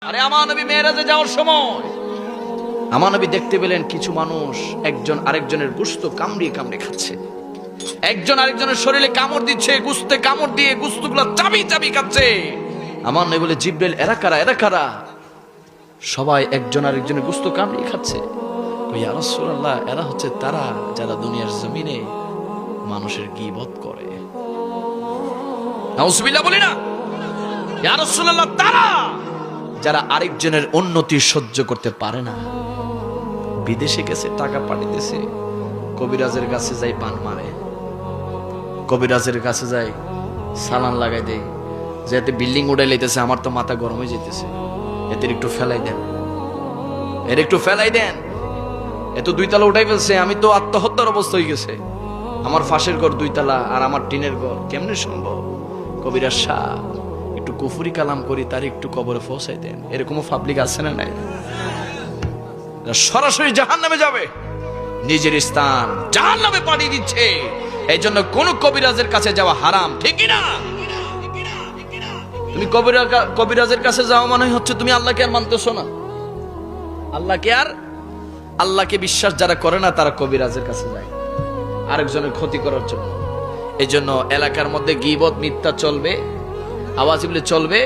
আরে আমার নবী মেরাজে যাওয়ার সময় আমার নবী দেখতে পেলেন কিছু মানুষ একজন আরেকজনের গোশত কামড়িয়ে কামড়ে খাচ্ছে, একজন আরেকজনের শরীরে কামড় দিচ্ছে, গোশতে কামড় দিয়ে গোশতগুলো চাবি চাবি খাচ্ছে। আমার নবী বলে, জিবরাইল এরা কারা, এরা কারা? সবাই একজন আরেকজনের গোশত কামড়িয়ে খাচ্ছে। ইয়া রাসূলুল্লাহ, এরা হচ্ছে তারা যারা দুনিয়ার জমিনে মানুষের গীবত করে। নাউজুবিল্লাহ বলি না? ইয়া রাসূলুল্লাহ, তারা যারা আরেকজনের উন্নতি সহ্য করতে পারে না। বিদেশে গেছে, টাকা পাঠাইতেছে, কবিরাজের কাছে যাই পান মারে, কবিরাজের কাছে যাই সালান লাগাই দেয়, যাতে বিল্ডিং উড়াই লাইতেছে, আমার তো মাথা গরম হয়ে যেতেছে, এদের একটু ফেলাই দেন, এর একটু ফেলাই দেন, এত 2 তলা উঠাই ফেলছে, আমি তো আত্মহত্যার অবস্থা হয়ে গেছে, আমার ফাঁসের ঘর 2 তলা আর আমার টিনের ঘর, কেমনে সম্ভব? কবিরাজ সাহেব একটু কুফরি কালাম করি, তার একটু কবরে পৌঁছাই দেন। এরকমও পাবলিক আছে না নাই? সরাসরি জাহান্নামে যাবে, নিজের স্থান জাহান্নামে পাঠিয়ে দিচ্ছে। এই জন্য কোন কবিরাজের কাছে যাওয়া হারাম, ঠিক না? তুমি কবিরাজের কাছে যাওয়া মানে হচ্ছে তুমি আল্লাহকে আর মানতেছো না। আল্লাহকে বিশ্বাস যারা করে না তারা কবিরাজের কাছে যায় আরেকজনের ক্ষতি করার জন্য। এই জন্য এলাকার মধ্যে গীবত মিথ্যা চলবে, আওয়াজ চলবে,